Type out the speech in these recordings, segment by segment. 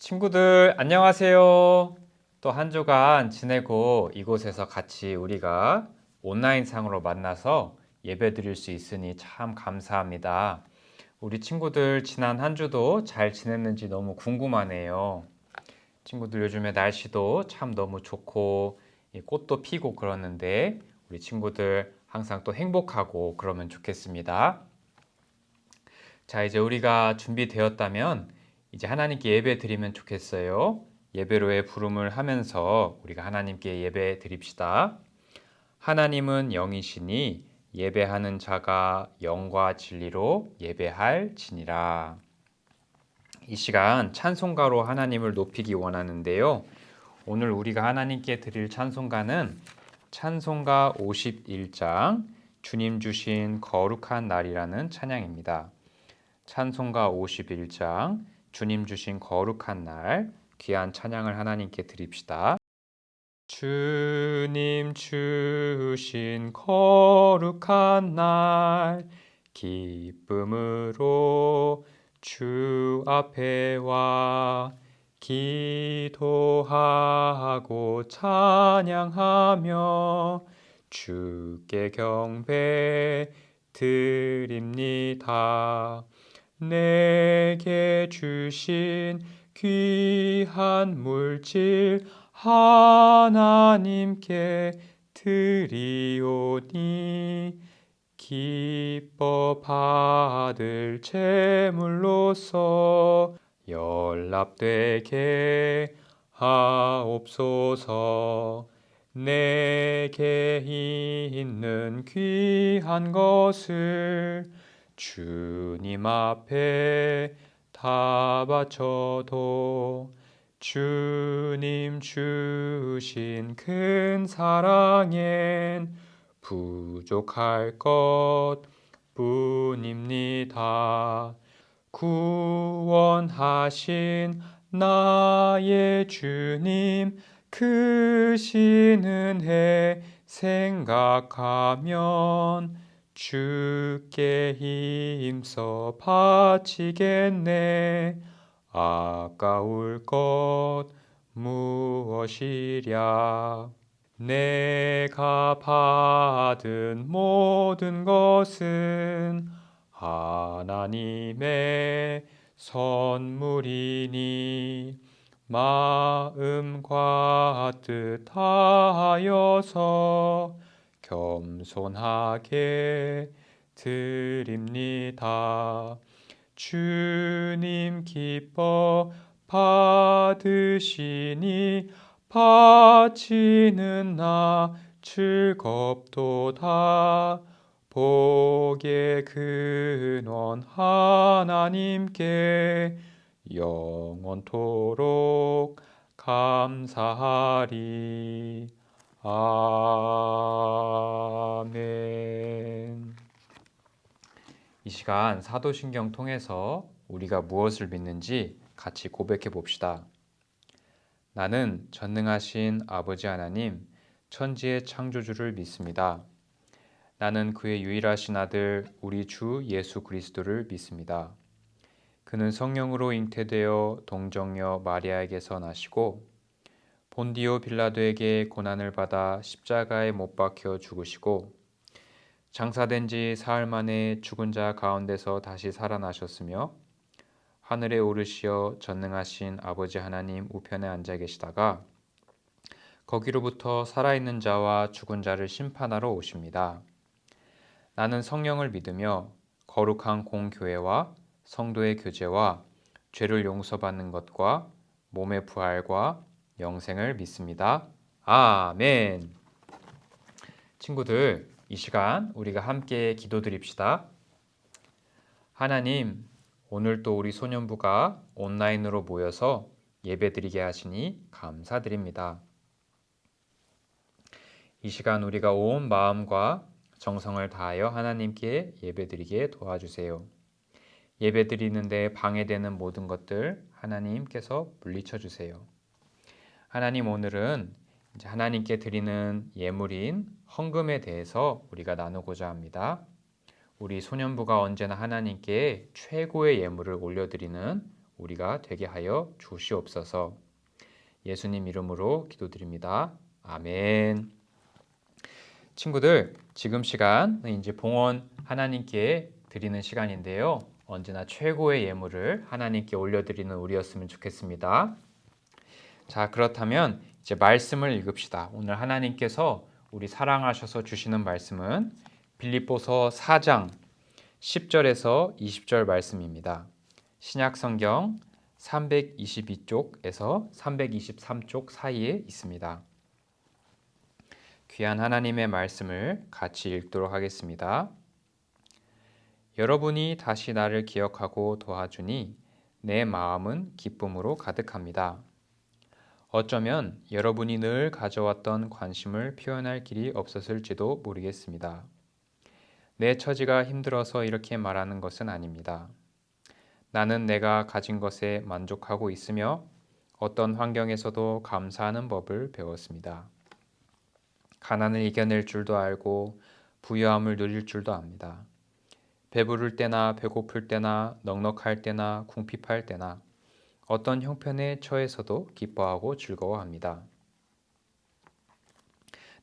친구들 안녕하세요. 또 한 주간 지내고 이곳에서 같이 우리가 온라인상으로 만나서 예배 드릴 수 있으니 참 감사합니다. 우리 친구들 지난 한 주도 잘 지냈는지 너무 궁금하네요. 친구들 요즘에 날씨도 참 너무 좋고 이 꽃도 피고 그러는데 우리 친구들 항상 또 행복하고 그러면 좋겠습니다. 자, 이제 우리가 준비되었다면 이제 하나님께 예배 드리면 좋겠어요. 예배로의 부름을 하면서 우리가 하나님께 예배 드립시다. 하나님은 영이시니 예배하는 자가 영과 진리로 예배할지니라. 이 시간 찬송가로 하나님을 높이기 원하는데요. 오늘 우리가 하나님께 드릴 찬송가는 찬송가 51장 주님 주신 거룩한 날이라는 찬양입니다. 찬송가 51장 주님 주신 거룩한 날 귀한 찬양을 하나님께 드립시다. 주님 주신 거룩한 날 기쁨으로 주 앞에 와 기도하고 찬양하며 주께 경배 드립니다. 내게 주신 귀한 물질 하나님께 드리오니 기뻐 받을 제물로서 연락되게 하옵소서. 내게 있는 귀한 것을 주님 앞에 다 바쳐도 주님 주신 큰 사랑엔 부족할 것 뿐입니다. 구원하신 나의 주님 크신 은혜 생각하면 주께 힘써 바치겠네. 아까울 것 무엇이랴. 내가 받은 모든 것은 하나님의 선물이니 마음과 뜻 다하여서 겸손하게 드립니다. 주님 기뻐 받으시니 바치는 나 즐겁도다. 복의 근원 하나님께 영원토록 감사하리. 아멘. 이 시간 사도신경 통해서 우리가 무엇을 믿는지 같이 고백해 봅시다. 나는 전능하신 아버지 하나님, 천지의 창조주를 믿습니다. 나는 그의 유일하신 아들 우리 주 예수 그리스도를 믿습니다. 그는 성령으로 잉태되어 동정녀 마리아에게서 나시고 본디오 빌라도에게 고난을 받아 십자가에 못 박혀 죽으시고 장사된 지 사흘 만에 죽은 자 가운데서 다시 살아나셨으며 하늘에 오르시어 전능하신 아버지 하나님 우편에 앉아 계시다가 거기로부터 살아있는 자와 죽은 자를 심판하러 오십니다. 나는 성령을 믿으며 거룩한 공교회와 성도의 교제와 죄를 용서받는 것과 몸의 부활과 영생을 믿습니다. 아멘. 친구들, 이 시간 우리가 함께 기도드립시다. 하나님, 오늘 또 우리 소년부가 온라인으로 모여서 예배드리게 하시니 감사드립니다. 이 시간 우리가 온 마음과 정성을 다하여 하나님께 예배드리게 도와주세요. 예배드리는데 방해되는 모든 것들 하나님께서 물리쳐 주세요. 하나님, 오늘은 이제 하나님께 드리는 예물인 헌금에 대해서 우리가 나누고자 합니다. 우리 소년부가 언제나 하나님께 최고의 예물을 올려드리는 우리가 되게 하여 주시옵소서. 예수님 이름으로 기도드립니다. 아멘. 친구들, 지금 시간은 이제 봉헌 하나님께 드리는 시간인데요. 언제나 최고의 예물을 하나님께 올려드리는 우리였으면 좋겠습니다. 자, 그렇다면 이제 말씀을 읽읍시다. 오늘 하나님께서 우리 사랑하셔서 주시는 말씀은 빌립보서 4장 10절에서 20절 말씀입니다. 신약 성경 322쪽에서 323쪽 사이에 있습니다. 귀한 하나님의 말씀을 같이 읽도록 하겠습니다. 여러분이 다시 나를 기억하고 도와주니 내 마음은 기쁨으로 가득합니다. 어쩌면 여러분이 늘 가져왔던 관심을 표현할 길이 없었을지도 모르겠습니다. 내 처지가 힘들어서 이렇게 말하는 것은 아닙니다. 나는 내가 가진 것에 만족하고 있으며 어떤 환경에서도 감사하는 법을 배웠습니다. 가난을 이겨낼 줄도 알고 부유함을 누릴 줄도 압니다. 배부를 때나 배고플 때나 넉넉할 때나 궁핍할 때나 어떤 형편에 처해서도 기뻐하고 즐거워합니다.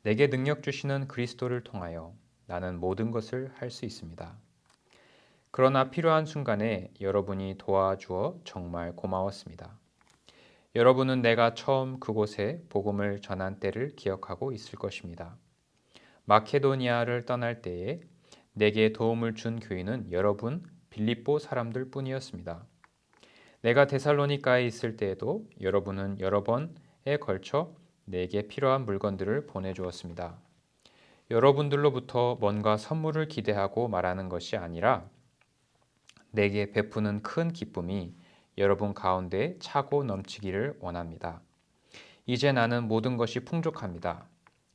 내게 능력 주시는 그리스도를 통하여 나는 모든 것을 할 수 있습니다. 그러나 필요한 순간에 여러분이 도와주어 정말 고마웠습니다. 여러분은 내가 처음 그곳에 복음을 전한 때를 기억하고 있을 것입니다. 마케도니아를 떠날 때에 내게 도움을 준 교인은 여러분 빌립보 사람들 뿐이었습니다. 내가 데살로니가에 있을 때에도 여러분은 여러 번에 걸쳐 내게 필요한 물건들을 보내주었습니다. 여러분들로부터 뭔가 선물을 기대하고 말하는 것이 아니라 내게 베푸는 큰 기쁨이 여러분 가운데 차고 넘치기를 원합니다. 이제 나는 모든 것이 풍족합니다.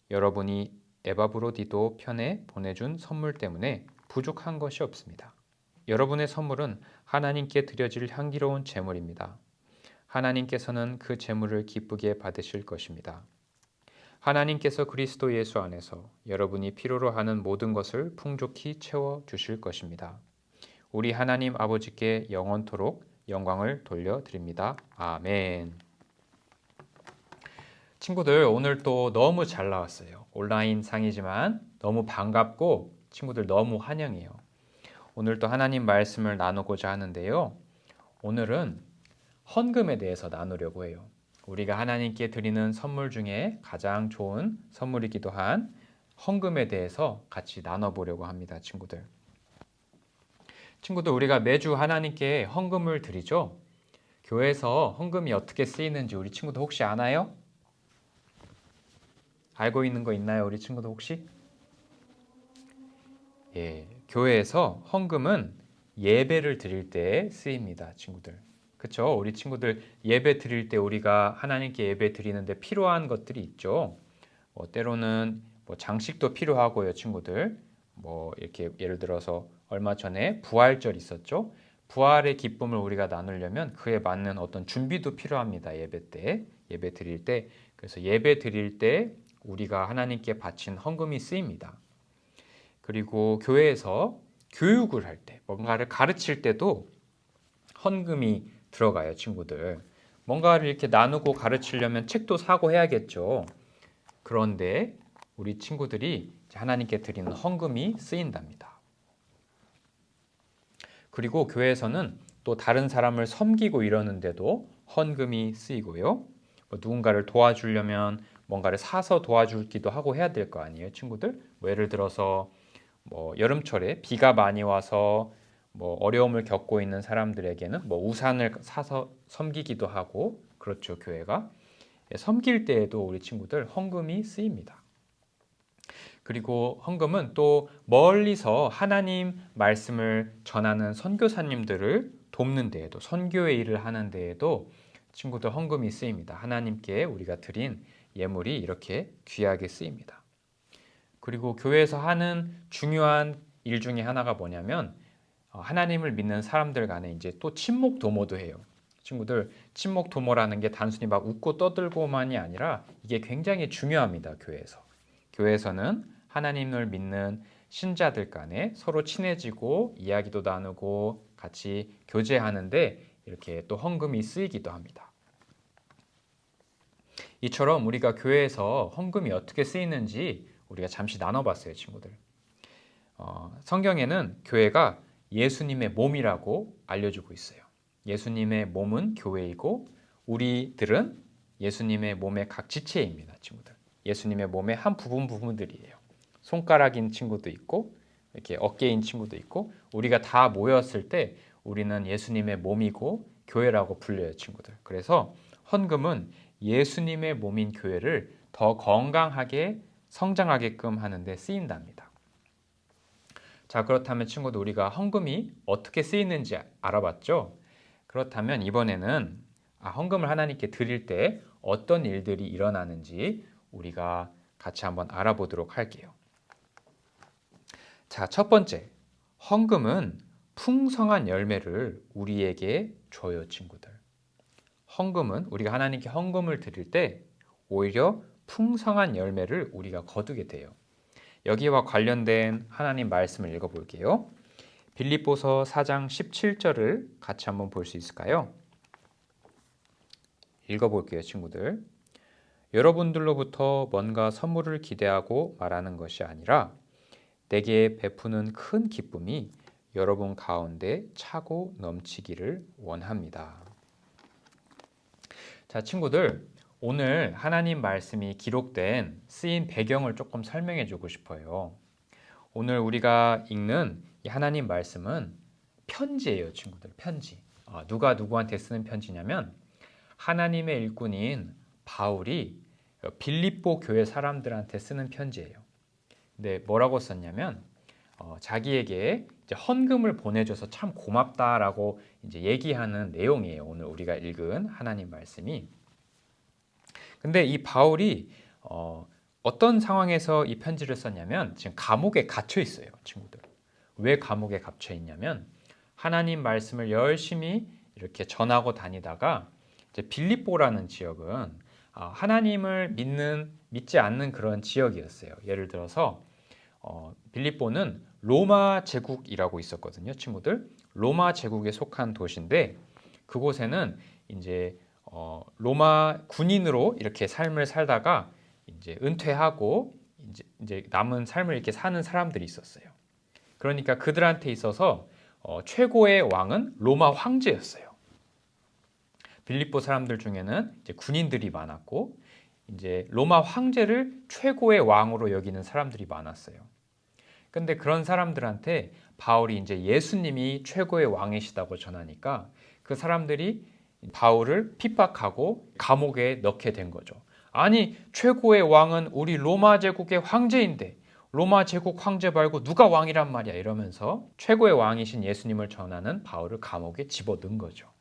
여러분이 에바브로디도 편에 보내준 선물 때문에 부족한 것이 없습니다. 여러분의 선물은 하나님께 드려질 향기로운 제물입니다. 하나님께서는 그 제물을 기쁘게 받으실 것입니다. 하나님께서 그리스도 예수 안에서 여러분이 필요로 하는 모든 것을 풍족히 채워 주실 것입니다. 우리 하나님 아버지께 영원토록 영광을 돌려드립니다. 아멘. 친구들, 오늘 또 너무 잘 나왔어요. 온라인 상이지만 너무 반갑고 친구들 너무 환영해요. 오늘 또 하나님 말씀을 나누고자 하는데요. 오늘은 헌금에 대해서 나누려고 해요. 우리가 하나님께 드리는 선물 중에 가장 좋은 선물이기도 한 헌금에 대해서 같이 나눠보려고 합니다, 친구들. 친구들, 우리가 매주 하나님께 헌금을 드리죠. 교회에서 헌금이 어떻게 쓰이는지 우리 친구들 혹시 아나요? 알고 있는 거 있나요, 우리 친구들 혹시? 예, 교회에서 헌금은 예배를 드릴 때 쓰입니다, 친구들. 그렇죠? 우리 친구들 예배 드릴 때 우리가 하나님께 예배 드리는데 필요한 것들이 있죠. 때로는 장식도 필요하고요, 친구들. 이렇게 예를 들어서 얼마 전에 부활절 있었죠. 부활의 기쁨을 우리가 나누려면 그에 맞는 어떤 준비도 필요합니다. 예배 때, 예배 드릴 때. 그래서 예배 드릴 때 우리가 하나님께 바친 헌금이 쓰입니다. 그리고 교회에서 교육을 할 때, 뭔가를 가르칠 때도 헌금이 들어가요, 친구들. 뭔가를 이렇게 나누고 가르치려면 책도 사고 해야겠죠. 그런데 우리 친구들이 하나님께 드리는 헌금이 쓰인답니다. 그리고 교회에서는 또 다른 사람을 섬기고 이러는데도 헌금이 쓰이고요. 누군가를 도와주려면 뭔가를 사서 도와주기도 하고 해야 될 거 아니에요, 친구들? 예를 들어서 여름철에 비가 많이 와서 어려움을 겪고 있는 사람들에게는 우산을 사서 섬기기도 하고 그렇죠, 교회가. 섬길 때에도 우리 친구들 헌금이 쓰입니다. 그리고 헌금은 또 멀리서 하나님 말씀을 전하는 선교사님들을 돕는 데에도, 선교의 일을 하는 데에도 친구들 헌금이 쓰입니다. 하나님께 우리가 드린 예물이 이렇게 귀하게 쓰입니다. 그리고 교회에서 하는 중요한 일 중에 하나가 뭐냐면 하나님을 믿는 사람들 간에 이제 또 친목 도모도 해요. 친구들, 친목 도모라는 게 단순히 막 웃고 떠들고만이 아니라 이게 굉장히 중요합니다, 교회에서. 교회에서는 하나님을 믿는 신자들 간에 서로 친해지고 이야기도 나누고 같이 교제하는데 이렇게 또 헌금이 쓰이기도 합니다. 이처럼 우리가 교회에서 헌금이 어떻게 쓰이는지 우리가 잠시 나눠봤어요, 친구들. 성경에는 교회가 예수님의 몸이라고 알려주고 있어요. 예수님의 몸은 교회이고 우리들은 예수님의 몸의 각 지체입니다, 친구들. 예수님의 몸의 한 부분들이에요. 손가락인 친구도 있고 이렇게 어깨인 친구도 있고 우리가 다 모였을 때 우리는 예수님의 몸이고 교회라고 불려요, 친구들. 그래서 헌금은 예수님의 몸인 교회를 더 건강하게 성장하게끔 하는데 쓰인답니다. 자, 그렇다면 친구들 우리가 헌금이 어떻게 쓰이는지 알아봤죠? 그렇다면 이번에는 헌금을 하나님께 드릴 때 어떤 일들이 일어나는지 우리가 같이 한번 알아보도록 할게요. 자, 첫 번째, 헌금은 풍성한 열매를 우리에게 줘요, 친구들. 헌금은 우리가 하나님께 헌금을 드릴 때 오히려 풍성한 열매를 우리가 거두게 돼요. 여기와 관련된 하나님 말씀을 읽어볼게요. 빌립보서 4장 17절을 같이 한번 볼 수 있을까요? 읽어볼게요, 친구들. 여러분들로부터 뭔가 선물을 기대하고 말하는 것이 아니라 내게 베푸는 큰 기쁨이 여러분 가운데 차고 넘치기를 원합니다. 자, 친구들, 오늘 하나님 말씀이 기록된 쓰인 배경을 조금 설명해 주고 싶어요. 오늘 우리가 읽는 이 하나님 말씀은 편지예요, 친구들. 편지. 누가 누구한테 쓰는 편지냐면 하나님의 일꾼인 바울이 빌립보 교회 사람들한테 쓰는 편지예요. 근데 뭐라고 썼냐면 자기에게 이제 헌금을 보내줘서 참 고맙다라고 이제 얘기하는 내용이에요. 오늘 우리가 읽은 하나님 말씀이. 근데 이 바울이 어떤 상황에서 이 편지를 썼냐면 지금 감옥에 갇혀 있어요, 친구들. 왜 감옥에 갇혀 있냐면 하나님 말씀을 열심히 이렇게 전하고 다니다가 이제 빌립보라는 지역은 하나님을 믿지 않는 그런 지역이었어요. 예를 들어서 빌립보는 로마 제국이라고 있었거든요, 친구들. 로마 제국에 속한 도시인데 그곳에는 이제 로마 군인으로 이렇게 삶을 살다가 이제 은퇴하고 이제 남은 삶을 이렇게 사는 사람들이 있었어요. 그러니까 그들한테 있어서 최고의 왕은 로마 황제였어요. 빌립보 사람들 중에는 이제 군인들이 많았고 이제 로마 황제를 최고의 왕으로 여기는 사람들이 많았어요. 근데 그런 사람들한테 바울이 이제 예수님이 최고의 왕이시다고 전하니까 그 사람들이 바울을 핍박하고 감옥에 넣게 된 거죠. 아니, 최고의 왕은 우리 로마 제국의 황제인데 로마 제국 황제 말고 누가 왕이란 말이야 이러면서 최고의 왕이신 예수님을 전하는 바울을 감옥에 집어넣은 거죠.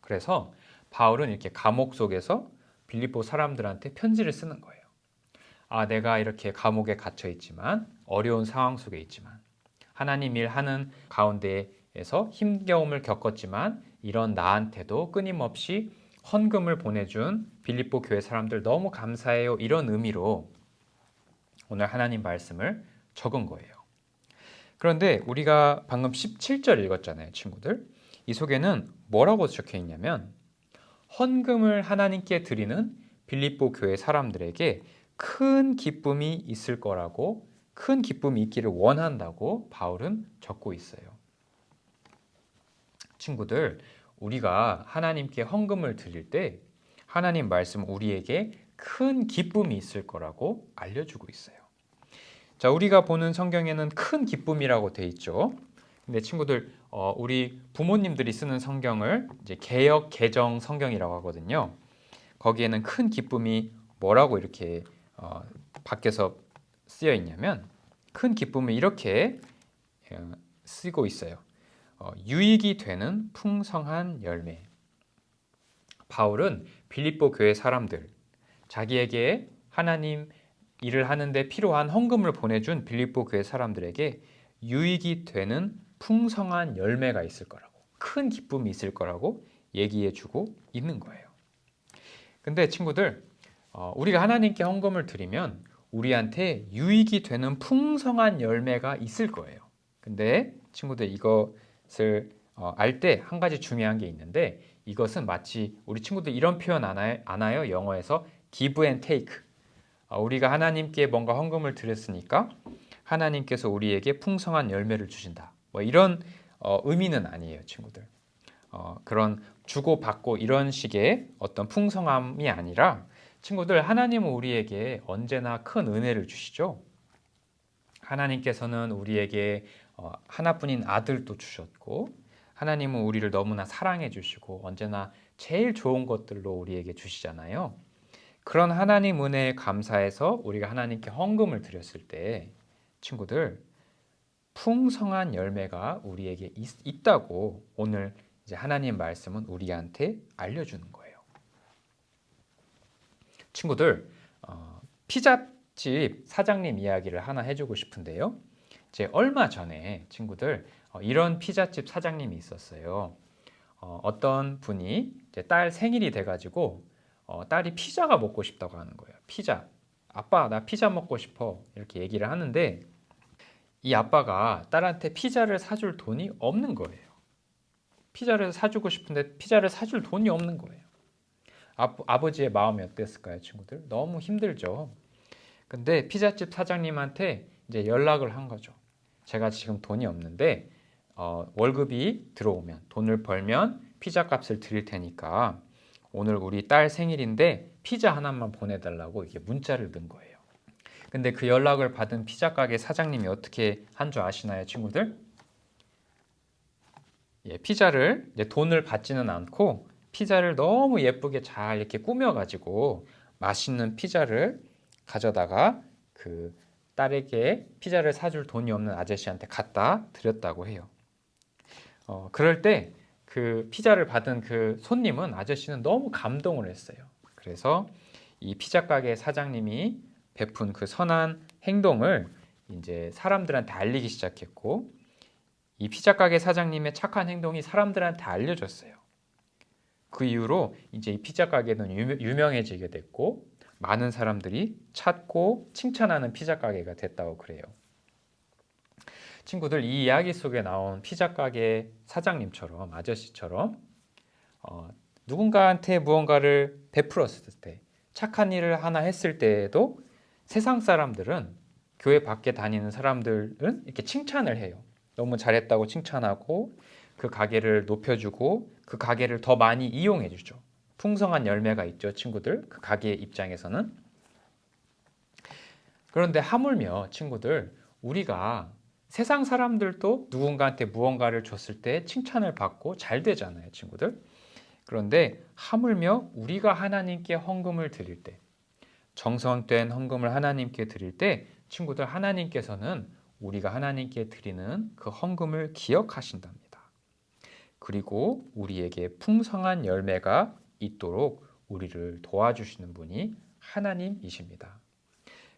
그래서 바울은 이렇게 감옥 속에서 빌립보 사람들한테 편지를 쓰는 거예요. 내가 이렇게 감옥에 갇혀 있지만 어려운 상황 속에 있지만 하나님 일하는 가운데에서 힘겨움을 겪었지만 이런 나한테도 끊임없이 헌금을 보내준 빌립보 교회 사람들 너무 감사해요. 이런 의미로 오늘 하나님 말씀을 적은 거예요. 그런데 우리가 방금 17절 읽었잖아요, 친구들. 이 속에는 뭐라고 적혀 있냐면 헌금을 하나님께 드리는 빌립보 교회 사람들에게 큰 기쁨이 있을 거라고, 큰 기쁨이 있기를 원한다고 바울은 적고 있어요. 친구들, 우리가 하나님께 헌금을 드릴 때 하나님 말씀 우리에게 큰 기쁨이 있을 거라고 알려주고 있어요. 자, 우리가 보는 성경에는 큰 기쁨이라고 돼 있죠. 근데 친구들, 우리 부모님들이 쓰는 성경을 이제 개역 개정 성경이라고 하거든요. 거기에는 큰 기쁨이 뭐라고 이렇게 밖에서 쓰여 있냐면 큰 기쁨을 이렇게 쓰고 있어요. 유익이 되는 풍성한 열매. 바울은 빌립보 교회 사람들, 자기에게 하나님 일을 하는데 필요한 헌금을 보내준 빌립보 교회 사람들에게 유익이 되는 풍성한 열매가 있을 거라고, 큰 기쁨이 있을 거라고 얘기해주고 있는 거예요. 근데 친구들, 우리가 하나님께 헌금을 드리면 우리한테 유익이 되는 풍성한 열매가 있을 거예요. 근데 친구들 이것을 알 때 한 가지 중요한 게 있는데 이것은 마치 우리 친구들 이런 표현 아나요? 영어에서 give and take. 우리가 하나님께 뭔가 헌금을 드렸으니까 하나님께서 우리에게 풍성한 열매를 주신다. 뭐 이런 의미는 아니에요, 친구들. 그런 주고받고 이런 식의 어떤 풍성함이 아니라 친구들 하나님은 우리에게 언제나 큰 은혜를 주시죠. 하나님께서는 우리에게 하나뿐인 아들도 주셨고 하나님은 우리를 너무나 사랑해 주시고 언제나 제일 좋은 것들로 우리에게 주시잖아요. 그런 하나님 은혜에 감사해서 우리가 하나님께 헌금을 드렸을 때 친구들 풍성한 열매가 우리에게 있다고 오늘 이제 하나님 말씀은 우리한테 알려주는 거예요. 친구들 피자집 사장님 이야기를 하나 해주고 싶은데요. 이제 얼마 전에 친구들 이런 피자집 사장님이 있었어요. 어떤 분이 이제 딸 생일이 돼가지고 딸이 피자가 먹고 싶다고 하는 거예요. 피자. 아빠, 나 피자 먹고 싶어. 이렇게 얘기를 하는데 이 아빠가 딸한테 피자를 사줄 돈이 없는 거예요. 피자를 사주고 싶은데 피자를 사줄 돈이 없는 거예요. 아버지의 마음이 어땠을까요, 친구들? 너무 힘들죠. 근데 피자집 사장님한테 이제 연락을 한 거죠. 제가 지금 돈이 없는데 월급이 들어오면 돈을 벌면 피자 값을 드릴 테니까 오늘 우리 딸 생일인데 피자 하나만 보내달라고 이게 문자를 넣은 거예요. 근데 그 연락을 받은 피자 가게 사장님이 어떻게 한 줄 아시나요, 친구들? 피자를 이제 돈을 받지는 않고 피자를 너무 예쁘게 잘 이렇게 꾸며가지고 맛있는 피자를 가져다가 그 딸에게 피자를 사줄 돈이 없는 아저씨한테 갖다 드렸다고 해요. 그럴 때 그 피자를 받은 그 손님은 아저씨는 너무 감동을 했어요. 그래서 이 피자 가게 사장님이 베푼 그 선한 행동을 이제 사람들한테 알리기 시작했고 이 피자 가게 사장님의 착한 행동이 사람들한테 알려졌어요. 그 이후로 이제 이 피자 가게는 유명해지게 됐고 많은 사람들이 찾고 칭찬하는 피자 가게가 됐다고 그래요. 친구들 이 이야기 속에 나온 피자 가게 사장님처럼 아저씨처럼 누군가한테 무언가를 베풀었을 때 착한 일을 하나 했을 때에도 세상 사람들은 교회 밖에 다니는 사람들은 이렇게 칭찬을 해요. 너무 잘했다고 칭찬하고 그 가게를 높여주고 그 가게를 더 많이 이용해주죠. 풍성한 열매가 있죠, 친구들. 그 가게 입장에서는. 그런데 하물며 친구들 우리가 세상 사람들도 누군가한테 무언가를 줬을 때 칭찬을 받고 잘 되잖아요, 친구들. 그런데 하물며 우리가 하나님께 헌금을 드릴 때 정성된 헌금을 하나님께 드릴 때 친구들 하나님께서는 우리가 하나님께 드리는 그 헌금을 기억하신답니다. 그리고 우리에게 풍성한 열매가 있도록 우리를 도와주시는 분이 하나님이십니다.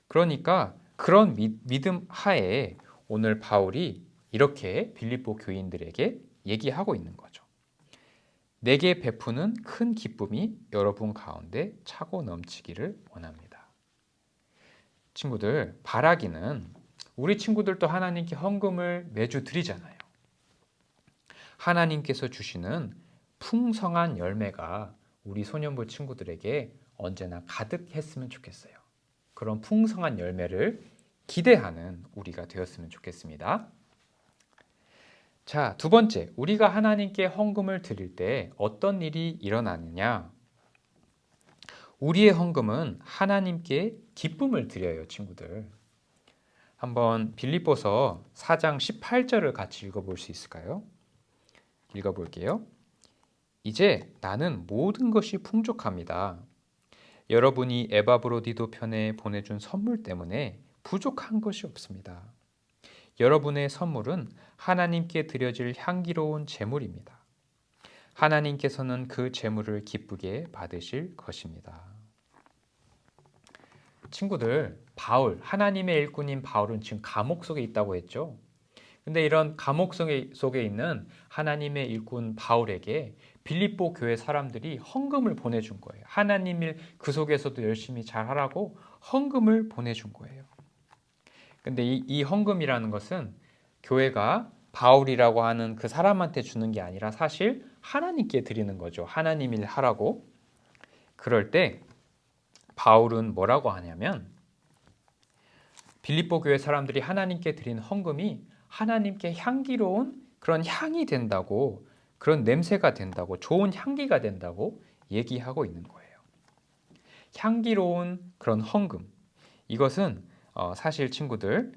그러니까 그런 믿음 하에 오늘 바울이 이렇게 빌립보 교인들에게 얘기하고 있는 거죠. 내게 베푸는 큰 기쁨이 여러분 가운데 차고 넘치기를 원합니다. 친구들, 바라기는 우리 친구들도 하나님께 헌금을 매주 드리잖아요. 하나님께서 주시는 풍성한 열매가 우리 소년부 친구들에게 언제나 가득했으면 좋겠어요. 그런 풍성한 열매를 기대하는 우리가 되었으면 좋겠습니다. 자, 두 번째, 우리가 하나님께 헌금을 드릴 때 어떤 일이 일어나느냐? 우리의 헌금은 하나님께 기쁨을 드려요, 친구들. 한번 빌립보서 4장 18절을 같이 읽어볼 수 있을까요? 읽어볼게요. 이제 나는 모든 것이 풍족합니다. 여러분이 에바브로디도 편에 보내준 선물 때문에 부족한 것이 없습니다. 여러분의 선물은 하나님께 드려질 향기로운 제물입니다. 하나님께서는 그 제물을 기쁘게 받으실 것입니다. 친구들, 바울, 하나님의 일꾼인 바울은 지금 감옥 속에 있다고 했죠. 근데 이런 감옥 속에 있는 하나님의 일꾼 바울에게 빌립보 교회 사람들이 헌금을 보내준 거예요. 하나님 일 그 속에서도 열심히 잘하라고 헌금을 보내준 거예요. 근데 이 헌금이라는 것은 교회가 바울이라고 하는 그 사람한테 주는 게 아니라 사실 하나님께 드리는 거죠. 하나님 일 하라고. 그럴 때 바울은 뭐라고 하냐면 빌립보 교회 사람들이 하나님께 드린 헌금이 하나님께 향기로운 그런 향이 된다고, 그런 냄새가 된다고, 좋은 향기가 된다고 얘기하고 있는 거예요. 향기로운 그런 헌금. 이것은 사실 친구들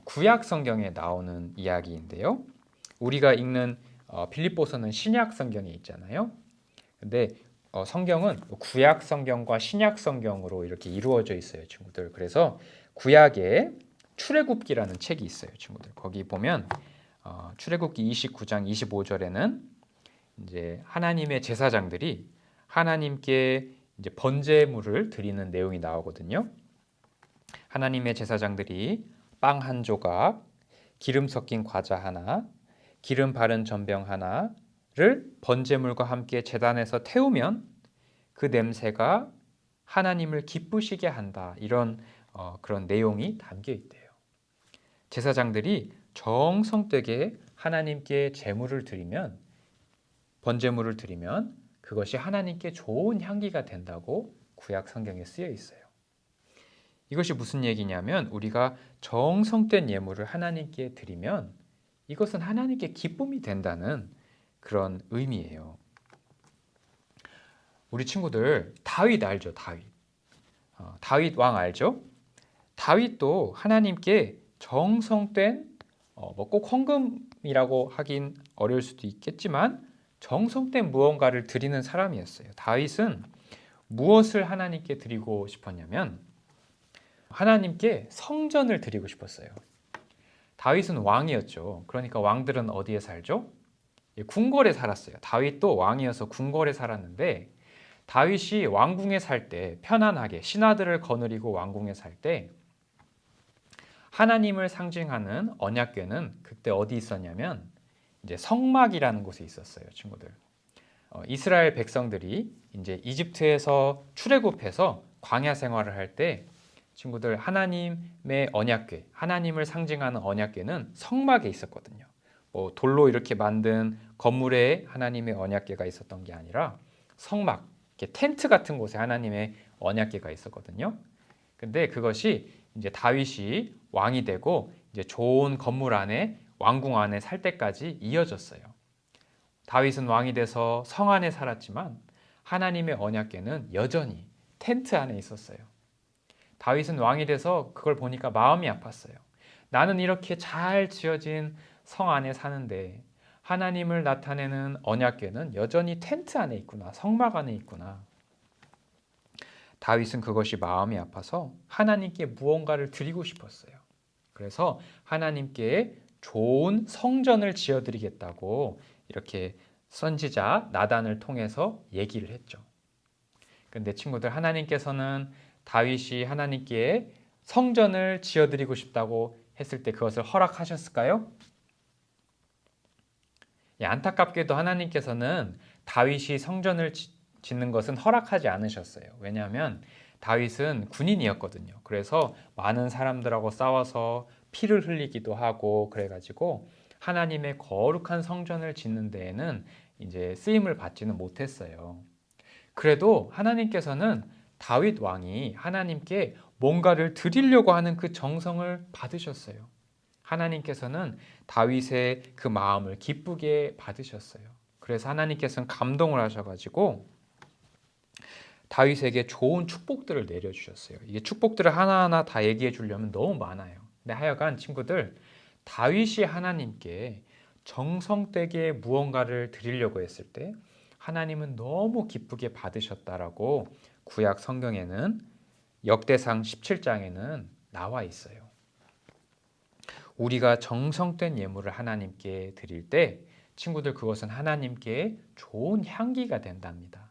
구약 성경에 나오는 이야기인데요. 우리가 읽는 빌립보서는 신약 성경에 있잖아요. 근데 성경은 구약 성경과 신약 성경으로 이렇게 이루어져 있어요, 친구들. 그래서 구약에 출애굽기라는 책이 있어요, 친구들. 거기 보면 출애굽기 29장 25절에는 이제 하나님의 제사장들이 하나님께 이제 번제물을 드리는 내용이 나오거든요. 하나님의 제사장들이 빵 한 조각, 기름 섞인 과자 하나, 기름 바른 전병 하나를 번제물과 함께 제단에서 태우면 그 냄새가 하나님을 기쁘시게 한다. 이런 그런 내용이 담겨 있대요. 제사장들이 정성되게 하나님께 제물을 드리면, 번제물을 드리면 그것이 하나님께 좋은 향기가 된다고 구약 성경에 쓰여 있어요. 이것이 무슨 얘기냐면 우리가 정성된 예물을 하나님께 드리면 이것은 하나님께 기쁨이 된다는 그런 의미예요. 우리 친구들 다윗 알죠? 다윗 왕 알죠? 다윗도 하나님께 정성된 꼭 헌금이라고 하긴 어려울 수도 있겠지만 정성된 무언가를 드리는 사람이었어요. 다윗은 무엇을 하나님께 드리고 싶었냐면 하나님께 성전을 드리고 싶었어요. 다윗은 왕이었죠. 그러니까 왕들은 어디에 살죠? 궁궐에 살았어요. 다윗도 왕이어서 궁궐에 살았는데 다윗이 왕궁에 살 때 편안하게 신하들을 거느리고 왕궁에 살 때 하나님을 상징하는 언약궤는 그때 어디 있었냐면 이제 성막이라는 곳에 있었어요, 친구들. 이스라엘 백성들이 이제 이집트에서 출애굽해서 광야 생활을 할 때 친구들 하나님의 언약궤, 하나님을 상징하는 언약궤는 성막에 있었거든요. 뭐 돌로 이렇게 만든 건물에 하나님의 언약궤가 있었던 게 아니라 성막, 이렇게 텐트 같은 곳에 하나님의 언약궤가 있었거든요. 근데 그것이 이제 다윗이 왕이 되고 이제 좋은 건물 안에 왕궁 안에 살 때까지 이어졌어요. 다윗은 왕이 돼서 성 안에 살았지만 하나님의 언약궤는 여전히 텐트 안에 있었어요. 다윗은 왕이 돼서 그걸 보니까 마음이 아팠어요. 나는 이렇게 잘 지어진 성 안에 사는데 하나님을 나타내는 언약궤는 여전히 텐트 안에 있구나, 성막 안에 있구나. 다윗은 그것이 마음이 아파서 하나님께 무언가를 드리고 싶었어요. 그래서 하나님께 좋은 성전을 지어드리겠다고 이렇게 선지자 나단을 통해서 얘기를 했죠. 근데 친구들, 하나님께서는 다윗이 하나님께 성전을 지어드리고 싶다고 했을 때 그것을 허락하셨을까요? 안타깝게도 하나님께서는 다윗이 성전을 짓는 것은 허락하지 않으셨어요. 왜냐하면 다윗은 군인이었거든요. 그래서 많은 사람들하고 싸워서 피를 흘리기도 하고 그래가지고 하나님의 거룩한 성전을 짓는 데에는 이제 쓰임을 받지는 못했어요. 그래도 하나님께서는 다윗 왕이 하나님께 뭔가를 드리려고 하는 그 정성을 받으셨어요. 하나님께서는 다윗의 그 마음을 기쁘게 받으셨어요. 그래서 하나님께서는 감동을 하셔가지고 다윗에게 좋은 축복들을 내려주셨어요. 이게 축복들을 하나하나 다 얘기해 주려면 너무 많아요. 근데 하여간 친구들, 다윗이 하나님께 정성되게 무언가를 드리려고 했을 때 하나님은 너무 기쁘게 받으셨다라고 구약 성경에는 역대상 17장에는 나와 있어요. 우리가 정성된 예물을 하나님께 드릴 때 친구들, 그것은 하나님께 좋은 향기가 된답니다.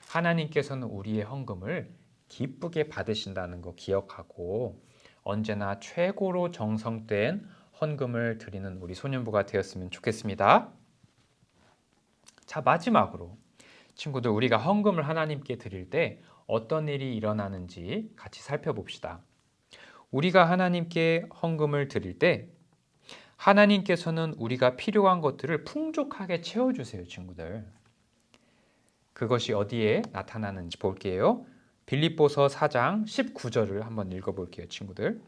하나님께서는 우리의 헌금을 기쁘게 받으신다는 거 기억하고 언제나 최고로 정성된 헌금을 드리는 우리 소년부가 되었으면 좋겠습니다. 자, 마지막으로 친구들, 우리가 헌금을 하나님께 드릴 때 어떤 일이 일어나는지 같이 살펴봅시다. 우리가 하나님께 헌금을 드릴 때 하나님께서는 우리가 필요한 것들을 풍족하게 채워주세요, 친구들. 그것이 어디에 나타나는지 볼게요. 빌립보서 4장 19절을 한번 읽어볼게요, 친구들.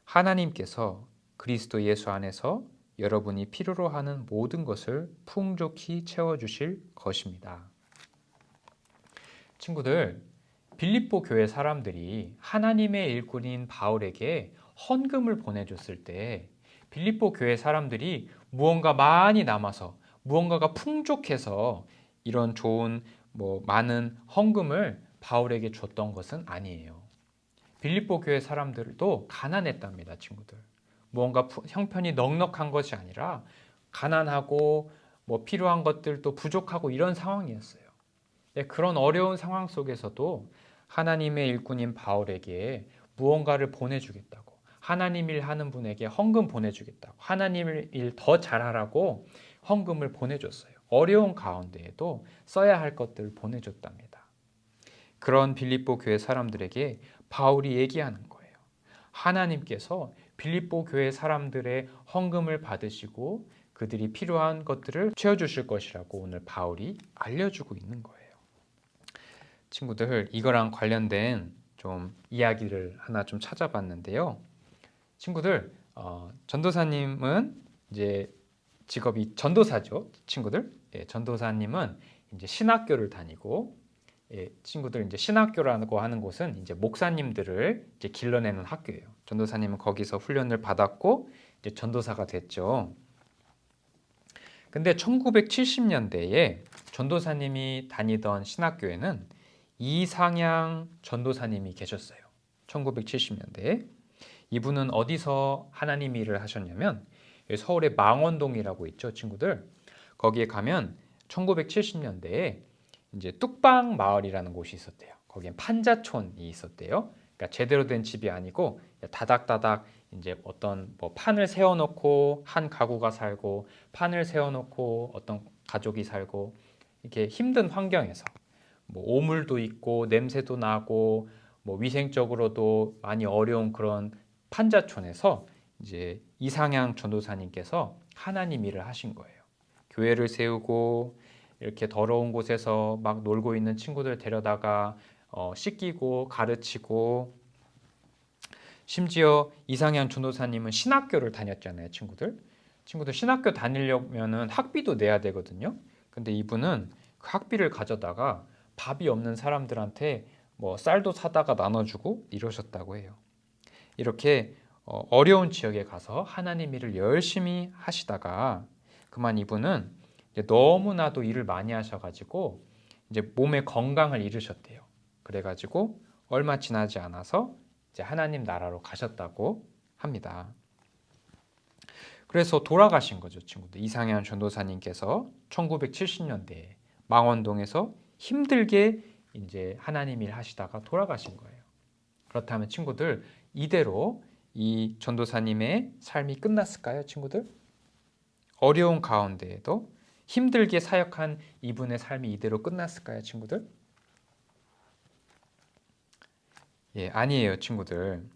하나님께서 그리스도 예수 안에서 여러분이 필요로 하는 모든 것을 풍족히 채워주실 것입니다. 친구들, 빌립보 교회 사람들이 하나님의 일꾼인 바울에게 헌금을 보내줬을 때 빌립보 교회 사람들이 무언가 많이 남아서 무언가가 풍족해서 이런 좋은 많은 헌금을 바울에게 줬던 것은 아니에요. 빌립보 교회 사람들도 가난했답니다, 친구들. 무언가 형편이 넉넉한 것이 아니라 가난하고 필요한 것들도 부족하고 이런 상황이었어요. 네, 그런 어려운 상황 속에서도 하나님의 일꾼인 바울에게 무언가를 보내주겠다고, 하나님 일 하는 분에게 헌금 보내주겠다고, 하나님 일 더 잘하라고 헌금을 보내줬어요. 어려운 가운데에도 써야 할 것들을 보내줬답니다. 그런 빌립보 교회 사람들에게 바울이 얘기하는 거예요. 하나님께서 빌립보 교회 사람들의 헌금을 받으시고 그들이 필요한 것들을 채워주실 것이라고 오늘 바울이 알려주고 있는 거예요. 친구들, 이거랑 관련된 좀 이야기를 하나 좀 찾아봤는데요. 친구들, 전도사님은 이제 직업이 전도사죠, 친구들. 예, 전도사님은 이제 신학교를 다니고, 예, 친구들 이제 신학교라고 하는 곳은 이제 목사님들을 이제 길러내는 학교예요. 전도사님은 거기서 훈련을 받았고 이제 전도사가 됐죠. 근데 1970년대에 전도사님이 다니던 신학교에는 이상향 전도사님이 계셨어요. 1970년대에. 이분은 어디서 하나님 일을 하셨냐면 서울의 망원동이라고 있죠, 친구들. 거기에 가면 1970년대에 이제 뚝방 마을이라는 곳이 있었대요. 거기엔 판자촌이 있었대요. 그러니까 제대로 된 집이 아니고 다닥다닥 이제 어떤 판을 세워놓고 한 가구가 살고 판을 세워놓고 어떤 가족이 살고 이렇게 힘든 환경에서 오물도 있고 냄새도 나고 위생적으로도 많이 어려운 그런 판자촌에서 이제 이상향 전도사님께서 하나님 일을 하신 거예요. 교회를 세우고 이렇게 더러운 곳에서 막 놀고 있는 친구들 데려다가 씻기고 가르치고, 심지어 이상향 전도사님은 신학교를 다녔잖아요, 친구들. 신학교 다니려면은 학비도 내야 되거든요. 근데 이분은 그 학비를 가져다가 밥이 없는 사람들한테 쌀도 사다가 나눠주고 이러셨다고 해요. 이렇게 어려운 지역에 가서 하나님 일을 열심히 하시다가 그만 이분은 이제 너무나도 일을 많이 하셔가지고 이제 몸의 건강을 잃으셨대요. 그래가지고 얼마 지나지 않아서 이제 하나님 나라로 가셨다고 합니다. 그래서 돌아가신 거죠, 친구들. 이상현 전도사님께서 1970년대에 망원동에서 힘들게 이제 하나님 일 하시다가 돌아가신 거예요. 그렇다면 친구들, 이대로 이 전도사님의 삶이 끝났을까요, 친구들? 어려운 가운데에도 힘들게 사역한 이분의 삶이 이대로 끝났을까요, 친구들? 예, 아니에요, 친구들.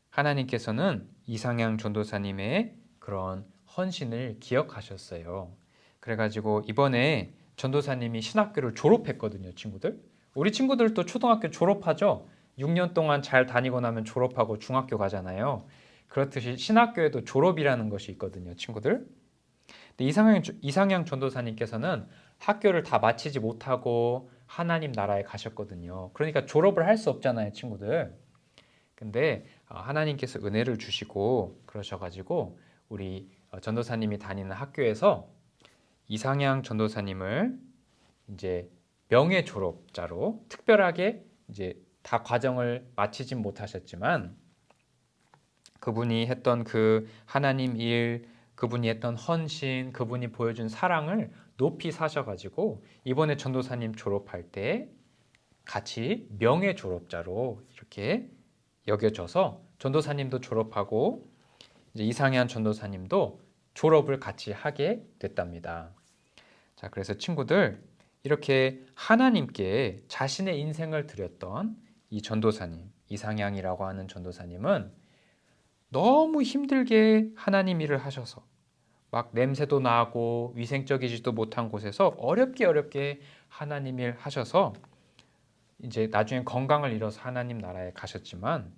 하나님께서는 이상향 전도사님의 그런 헌신을 기억하셨어요. 그래가지고 이번에 전도사님이 신학교를 졸업했거든요, 친구들. 우리 친구들도 초등학교 졸업하죠? 6년 동안 잘 다니고 나면 졸업하고 중학교 가잖아요. 그렇듯이 신학교에도 졸업이라는 것이 있거든요, 친구들. 근데 이상향 전도사님께서는 학교를 다 마치지 못하고 하나님 나라에 가셨거든요. 그러니까 졸업을 할 수 없잖아요, 친구들. 근데 하나님께서 은혜를 주시고 그러셔가지고 우리 전도사님이 다니는 학교에서 이상향 전도사님을 이제 명예 졸업자로 특별하게 이제 다 과정을 마치진 못하셨지만 그분이 했던 그 하나님 일, 그분이 했던 헌신, 그분이 보여준 사랑을 높이 사셔가지고 이번에 전도사님 졸업할 때 같이 명예 졸업자로 이렇게 여겨져서 전도사님도 졸업하고 이제 이상현 전도사님도 졸업을 같이 하게 됐답니다. 자, 그래서 친구들, 이렇게 하나님께 자신의 인생을 드렸던 이 전도사님, 이상향이라고 하는 전도사님은 너무 힘들게 하나님 일을 하셔서 막 냄새도 나고 위생적이지도 못한 곳에서 어렵게 하나님 일 하셔서 이제 나중에 건강을 잃어서 하나님 나라에 가셨지만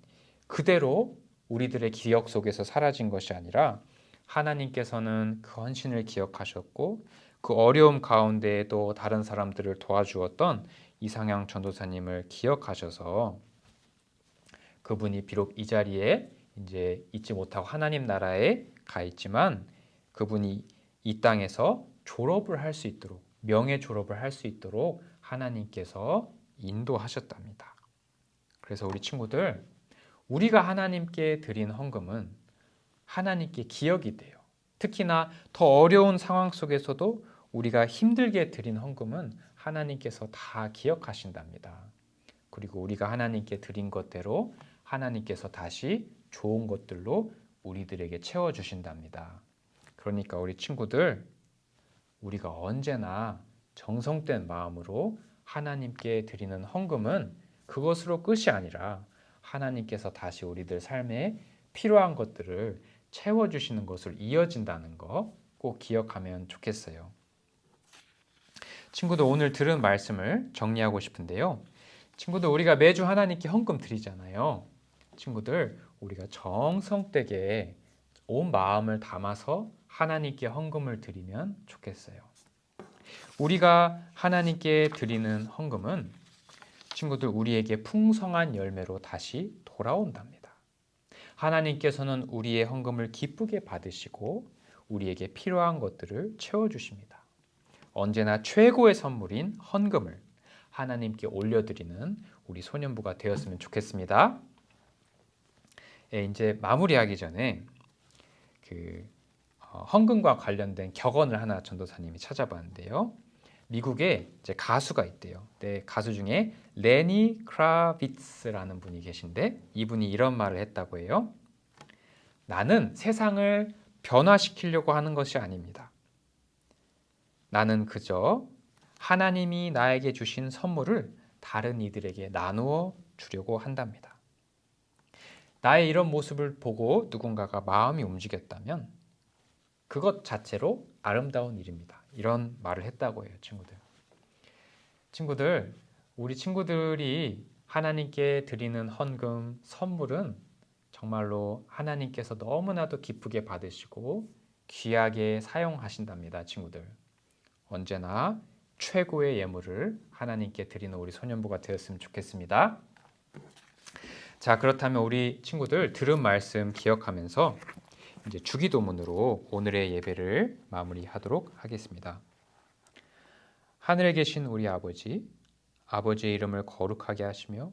그대로 우리들의 기억 속에서 사라진 것이 아니라 하나님께서는 그 헌신을 기억하셨고 그 어려움 가운데에도 다른 사람들을 도와주었던 이상향 전도사님을 기억하셔서 그분이 비록 이 자리에 이제 있지 못하고 하나님 나라에 가 있지만 그분이 이 땅에서 졸업을 할 수 있도록 명예 졸업을 할 수 있도록 하나님께서 인도하셨답니다. 그래서 우리 친구들 우리가 하나님께 드린 헌금은 하나님께 기억이 돼요. 특히나 더 어려운 상황 속에서도 우리가 힘들게 드린 헌금은 하나님께서 다 기억하신답니다. 그리고 우리가 하나님께 드린 것대로 하나님께서 다시 좋은 것들로 우리들에게 채워주신답니다. 그러니까 우리 친구들 우리가 언제나 정성된 마음으로 하나님께 드리는 헌금은 그것으로 끝이 아니라 하나님께서 다시 우리들 삶에 필요한 것들을 채워주시는 것으로 이어진다는 거 꼭 기억하면 좋겠어요. 친구들 오늘 들은 말씀을 정리하고 싶은데요. 친구들 우리가 매주 하나님께 헌금 드리잖아요. 친구들 우리가 정성되게 온 마음을 담아서 하나님께 헌금을 드리면 좋겠어요. 우리가 하나님께 드리는 헌금은 친구들 우리에게 풍성한 열매로 다시 돌아온답니다. 하나님께서는 우리의 헌금을 기쁘게 받으시고 우리에게 필요한 것들을 채워주십니다. 언제나 최고의 선물인 헌금을 하나님께 올려드리는 우리 소년부가 되었으면 좋겠습니다. 이제 마무리하기 전에 헌금과 관련된 격언을 하나 전도사님이 찾아봤는데요. 미국에 이제 가수가 있대요. 가수 중에 레니 크라비츠라는 분이 계신데 이분이 이런 말을 했다고 해요. 나는 세상을 변화시키려고 하는 것이 아닙니다. 나는 그저 하나님이 나에게 주신 선물을 다른 이들에게 나누어 주려고 한답니다. 나의 이런 모습을 보고 누군가가 마음이 움직였다면 그것 자체로 아름다운 일입니다. 이런 말을 했다고 해요, 친구들. 친구들, 우리 친구들이 하나님께 드리는 헌금, 선물은 정말로 하나님께서 너무나도 기쁘게 받으시고 귀하게 사용하신답니다, 친구들. 언제나 최고의 예물을 하나님께 드리는 우리 소년부가 되었으면 좋겠습니다. 자, 그렇다면 우리 친구들 들은 말씀 기억하면서 이제 주기도문으로 오늘의 예배를 마무리하도록 하겠습니다. 하늘에 계신 우리 아버지, 아버지의 이름을 거룩하게 하시며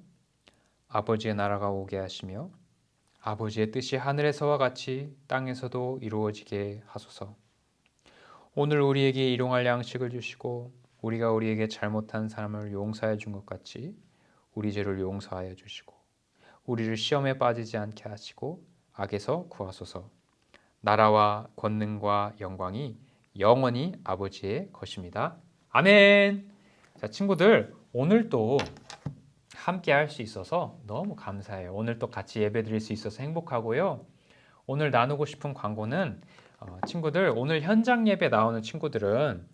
아버지의 나라가 오게 하시며 아버지의 뜻이 하늘에서와 같이 땅에서도 이루어지게 하소서. 오늘 우리에게 일용할 양식을 주시고 우리가 우리에게 잘못한 사람을 용서해 준 것 같이 우리 죄를 용서하여 주시고 우리를 시험에 빠지지 않게 하시고 악에서 구하소서. 나라와 권능과 영광이 영원히 아버지의 것입니다. 아멘. 자, 친구들 오늘 또 함께 할 수 있어서 너무 감사해요. 오늘 또 같이 예배 드릴 수 있어서 행복하고요. 오늘 나누고 싶은 광고는 친구들 오늘 현장 예배 나오는 친구들은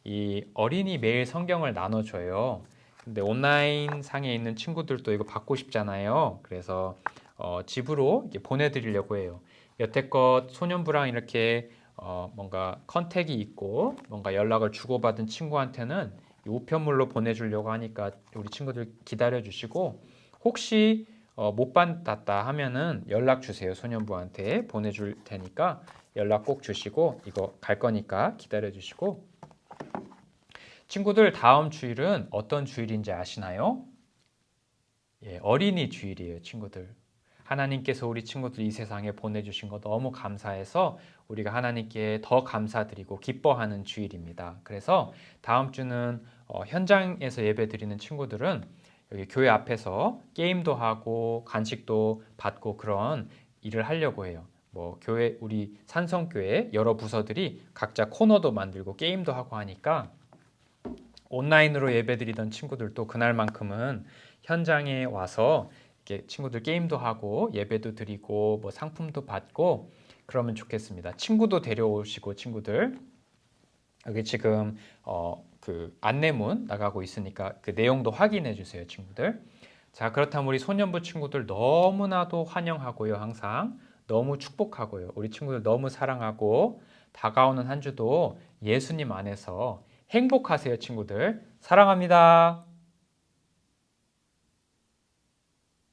이 어린이 매일 성경을 나눠줘요. 근데 온라인 상에 있는 친구들도 이거 받고 싶잖아요. 그래서 집으로 이렇게 보내드리려고 해요. 여태껏 소년부랑 이렇게 뭔가 컨택이 있고 뭔가 연락을 주고받은 친구한테는 이 우편물로 보내주려고 하니까 우리 친구들 기다려 주시고 혹시 못 받았다 하면은 연락 주세요. 소년부한테 보내줄 테니까 연락 꼭 주시고 이거 갈 거니까 기다려 주시고 친구들 다음 주일은 어떤 주일인지 아시나요? 예, 어린이 주일이에요, 친구들. 하나님께서 우리 친구들 이 세상에 보내주신 거 너무 감사해서 우리가 하나님께 더 감사드리고 기뻐하는 주일입니다. 그래서 다음 주는 현장에서 예배 드리는 친구들은 여기 교회 앞에서 게임도 하고 간식도 받고 그런 일을 하려고 해요. 뭐 교회 우리 산성교회 여러 부서들이 각자 코너도 만들고 게임도 하고 하니까 온라인으로 예배드리던 친구들도 그날만큼은 현장에 와서 이렇게 친구들 게임도 하고 예배도 드리고 뭐 상품도 받고 그러면 좋겠습니다. 친구도 데려오시고 친구들 여기 지금 그 안내문 나가고 있으니까 그 내용도 확인해 주세요, 친구들. 자, 그렇다면 우리 소년부 친구들 너무나도 환영하고요, 항상. 너무 축복하고요. 우리 친구들 너무 사랑하고 다가오는 한 주도 예수님 안에서 행복하세요, 친구들. 사랑합니다.